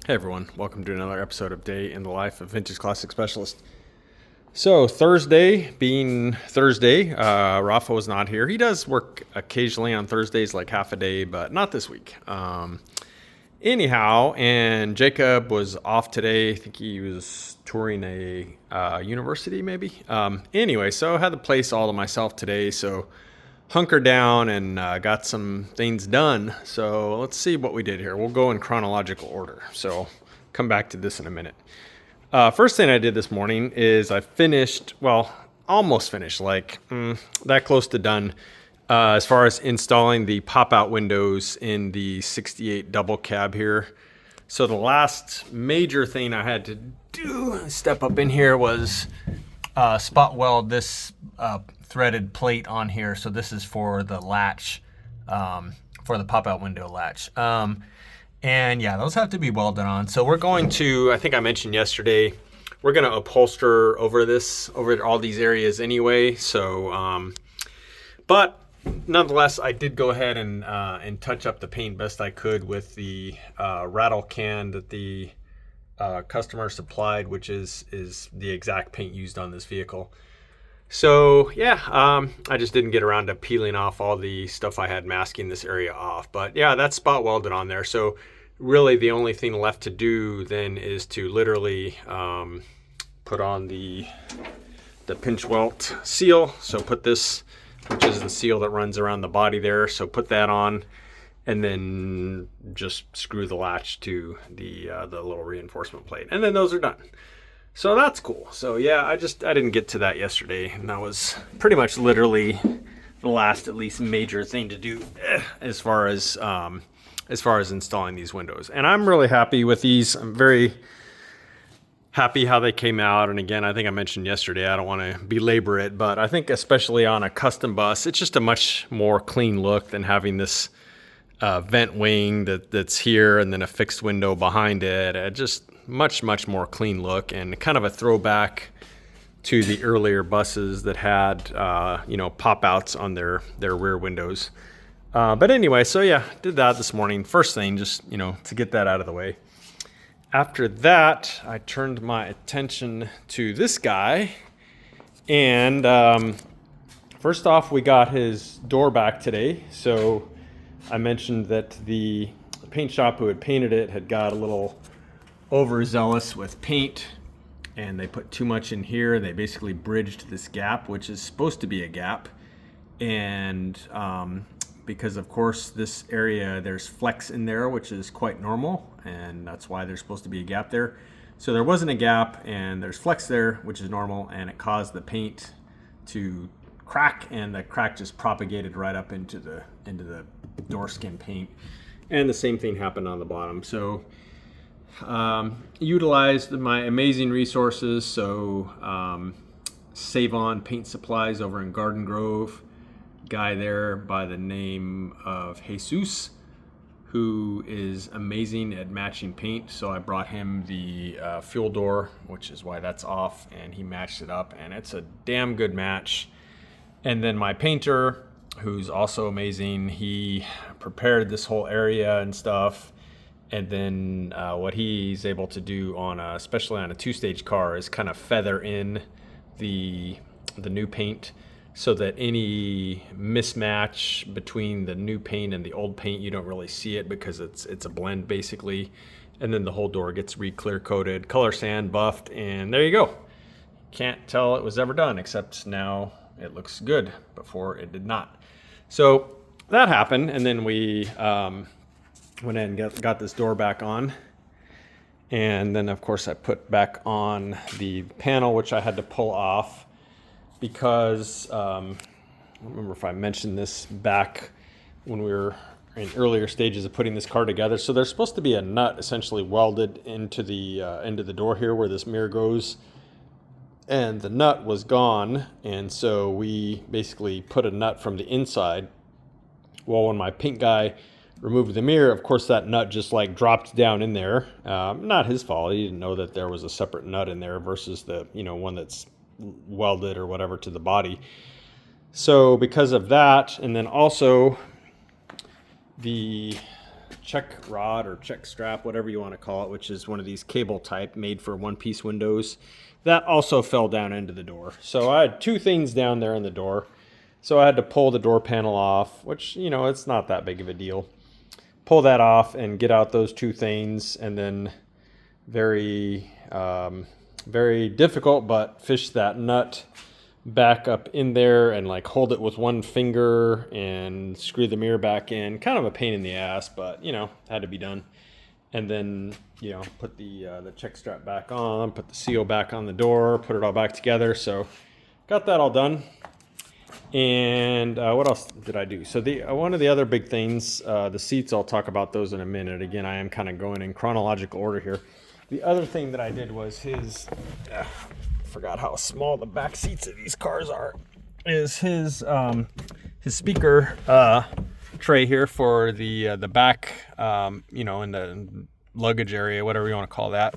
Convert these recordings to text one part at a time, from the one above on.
Hey everyone, welcome to another episode of Day in the Life of Vintage Classic Specialist. So Thursday being Thursday, Rafa was not here. He does work occasionally on Thursdays, like half a day, but not this week. Anyhow, and Jacob was off today. I think he was touring a university maybe. Anyway, so I had the place all to myself today, so hunkered down and got some things done. So let's see what we did here. We'll go in chronological order. So come back to this in a minute. First thing I did this morning is I finished, well, almost finished, like that close to done, as far as installing the pop-out windows in the 68 double cab here. So the last major thing I had to do, step up in here, was spot weld this threaded plate on here. So this is for the latch, for the pop-out window latch. And yeah, those have to be welded on. So we're going to, I think I mentioned yesterday, we're going to upholster over all these areas anyway. So, but nonetheless, I did go ahead and touch up the paint best I could with the rattle can that the customer supplied, which is the exact paint used on this vehicle. So yeah, I just didn't get around to peeling off all the stuff I had masking this area off. But yeah, that's spot welded on there. So really the only thing left to do then is to literally put on the pinch welt seal. So put this, which is the seal that runs around the body there. So put that on and then just screw the latch to the little reinforcement plate. And then those are done. So that's cool. So yeah, I didn't get to that yesterday, and that was pretty much literally the last, at least, major thing to do as far as installing these windows. And I'm really happy with these. I'm very happy how they came out. And again, I think I mentioned yesterday, I don't want to belabor it, but I think especially on a custom bus, it's just a much more clean look than having this vent wing that's here and then a fixed window behind it. Just much more clean look, and kind of a throwback to the earlier buses that had pop outs on their rear windows. But anyway, so yeah, did that this morning. First thing, just to get that out of the way. After that, I turned my attention to this guy, and first off, we got his door back today. So I mentioned that the paint shop who had painted it had got a little overzealous with paint, and they put too much in here. They basically bridged this gap, which is supposed to be a gap, and because of course this area, there's flex in there, which is quite normal, and that's why there's supposed to be a gap there. So there wasn't a gap, and there's flex there, which is normal, and it caused the paint to crack, and the crack just propagated right up into the door skin paint. And the same thing happened on the bottom. So utilized my amazing resources. So Save On Paint Supplies over in Garden Grove, guy there by the name of Jesus, who is amazing at matching paint. So I brought him the fuel door, which is why that's off, and he matched it up, and it's a damn good match. And then my painter, who's also amazing, he prepared this whole area and stuff. And then what he's able to do especially on a two-stage car, is kind of feather in the new paint, so that any mismatch between the new paint and the old paint, you don't really see it, because it's a blend basically. And then the whole door gets re-clear coated, color sand buffed, and there you go. Can't tell it was ever done, except now it looks good. Before it did not. So that happened, and then we went in and got this door back on. And then of course I put back on the panel, which I had to pull off because I don't remember if I mentioned this back when we were in earlier stages of putting this car together. So there's supposed to be a nut essentially welded into the door here where this mirror goes, and the nut was gone, and so we basically put a nut from the inside. Well, when my paint guy removed the mirror, of course that nut just like dropped down in there. Not his fault. He didn't know that there was a separate nut in there versus the one that's welded or whatever to the body. So because of that, and then also the check rod or check strap, whatever you want to call it, which is one of these cable type made for one-piece windows. That also fell down into the door. So I had two things down there in the door. So I had to pull the door panel off, which, you know, it's not that big of a deal. Pull that off and get out those two things, and then very difficult, but fish that nut back up in there and like hold it with one finger and screw the mirror back in. Kind of a pain in the ass, but you know, had to be done. And then, you know, put the check strap back on, put the seal back on the door, put it all back together. So got that all done. And what else did I do? So one of the other big things, the seats, I'll talk about those in a minute. Again, I am kind of going in chronological order here. The other thing that I did was forgot how small the back seats of these cars are, is his speaker tray here for the back, you know, in the luggage area, whatever you want to call that.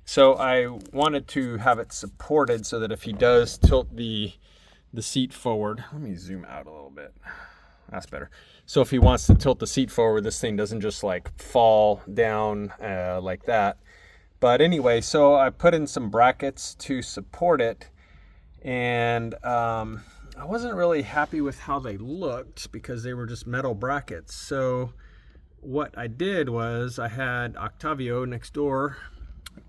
So I wanted to have it supported so that if he does tilt the seat forward, let me zoom out a little bit. That's better. So if he wants to tilt the seat forward, this thing doesn't just like fall down like that. But anyway, so I put in some brackets to support it, and I wasn't really happy with how they looked because they were just metal brackets. So what I did was I had Octavio next door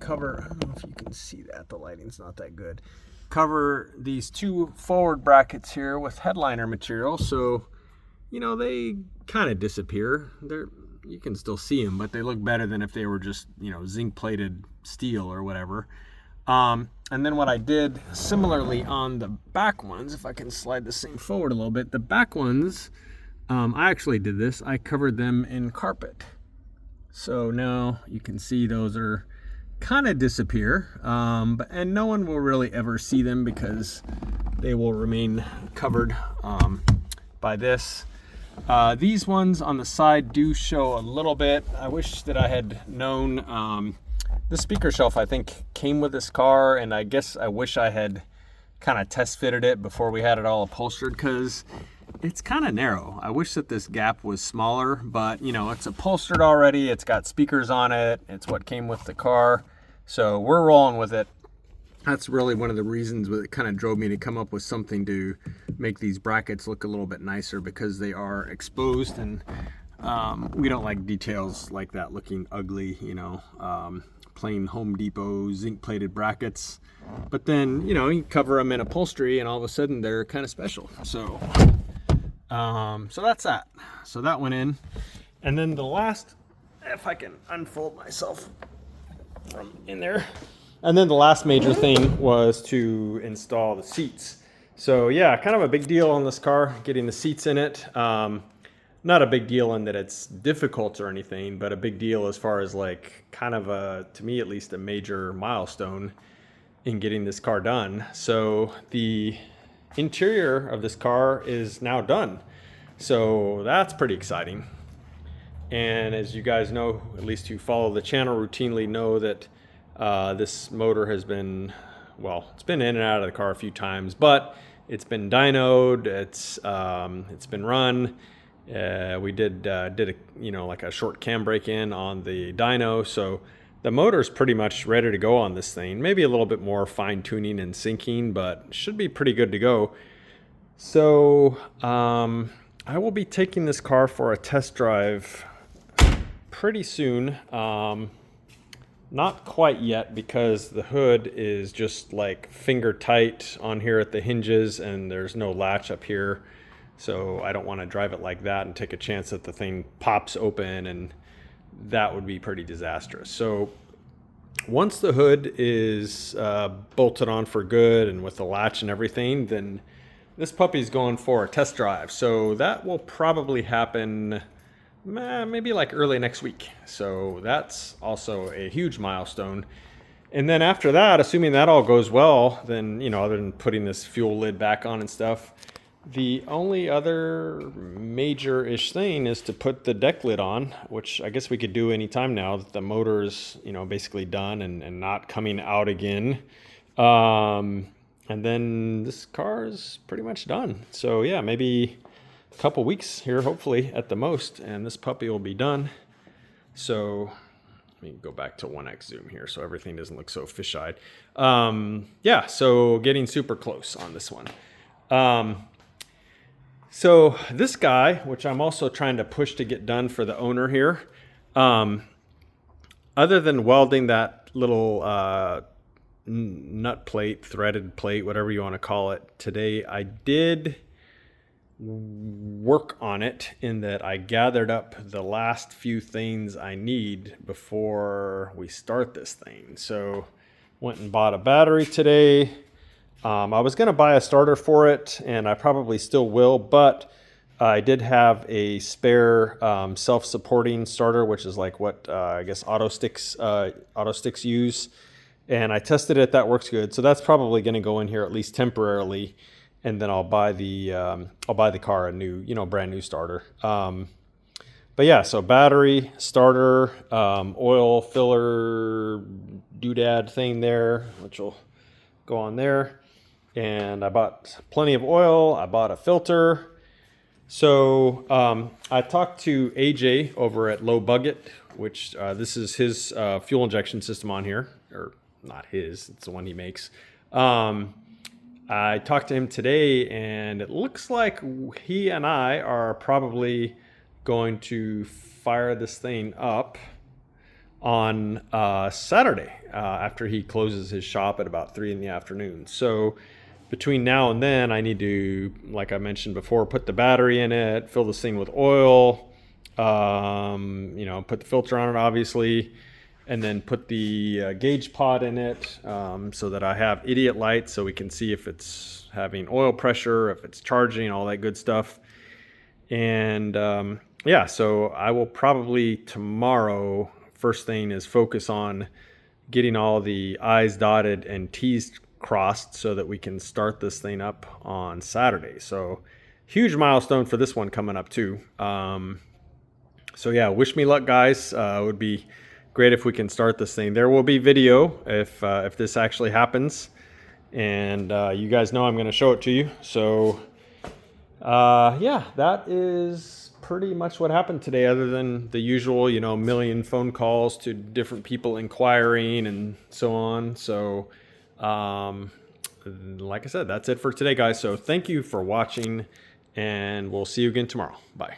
cover, I don't know if you can see that, the lighting's not that good, cover these two forward brackets here with headliner material, so you know they kind of disappear. You can still see them, but they look better than if they were just, you know, zinc plated steel or whatever. And then what I did similarly on the back ones, if I can slide this thing forward a little bit, the back ones, I actually did this, I covered them in carpet. So now you can see those are kind of disappear, and no one will really ever see them because they will remain covered by this. These ones on the side do show a little bit. I wish that I had known. The speaker shelf, I think, came with this car, and I guess I wish I had kind of test fitted it before we had it all upholstered, because it's kind of narrow. I wish that this gap was smaller, but you know, it's upholstered already. It's got speakers on it. It's what came with the car. So we're rolling with it. That's really one of the reasons that kind of drove me to come up with something to make these brackets look a little bit nicer, because they are exposed, and we don't like details like that looking ugly, you know, plain Home Depot zinc plated brackets. But then, you know, you cover them in upholstery and all of a sudden they're kind of special. So so that's that. So that went in. And then the last, if I can unfold myself from in there. And then the last major thing was to install the seats. So yeah, kind of a big deal on this car, getting the seats in it. Not a big deal in that it's difficult or anything, but a big deal as far as like kind of a, to me at least, a major milestone in getting this car done. So the interior of this car is now done. So that's pretty exciting. And as you guys know, at least who follow the channel routinely, know that this motor has been, well, it's been in and out of the car a few times, but it's been dynoed, it's been run. We did a, you know, like a short cam break in on the dyno, so the motor's pretty much ready to go on this thing. Maybe a little bit more fine tuning and syncing, but should be pretty good to go. So I will be taking this car for a test drive pretty soon. Not quite yet, because the hood is just like finger tight on here at the hinges and there's no latch up here. So I don't want to drive it like that and take a chance that the thing pops open, and that would be pretty disastrous. So once the hood is bolted on for good and with the latch and everything, then this puppy's going for a test drive. So that will probably happen maybe like early next week. So that's also a huge milestone. And then after that, assuming that all goes well, then, you know, other than putting this fuel lid back on and stuff, the only other major-ish thing is to put the deck lid on, which I guess we could do anytime now that the motor's, you know, basically done and not coming out again. And then this car is pretty much done. So yeah, maybe couple weeks here, hopefully at the most, and this puppy will be done. So let me go back to 1x zoom here so everything doesn't look so fish-eyed. Yeah, so getting super close on this one. So this guy, which I'm also trying to push to get done for the owner here, other than welding that little nut plate, threaded plate, whatever you want to call it, today I did work on it in that I gathered up the last few things I need before we start this thing. So went and bought a battery today. I was going to buy a starter for it, and I probably still will, but I did have a spare self-supporting starter, which is like what I guess auto sticks use. And I tested it, that works good. So that's probably going to go in here at least temporarily, and then I'll buy the car a new, brand new starter. But yeah, so battery, starter, oil filler doodad thing there, which will go on there. And I bought plenty of oil. I bought a filter. So I talked to AJ over at Low Bucket, which this is his fuel injection system on here, or not his, it's the one he makes. I talked to him today, and it looks like he and I are probably going to fire this thing up on Saturday after he closes his shop at about 3 in the afternoon. So between now and then, I need to, like I mentioned before, put the battery in it, fill this thing with oil, put the filter on it, obviously, and then put the gauge pod in it so that I have idiot lights so we can see if it's having oil pressure, if it's charging, all that good stuff. And yeah, so I will probably tomorrow, first thing is focus on getting all the I's dotted and T's crossed so that we can start this thing up on Saturday. So huge milestone for this one coming up too. So yeah, wish me luck, guys. It would be great if we can start this thing. There will be video if this actually happens, and you guys know I'm going to show it to you. So yeah, that is pretty much what happened today, other than the usual, million phone calls to different people inquiring and so on. So like I said, that's it for today, guys. So thank you for watching, and we'll see you again tomorrow. Bye.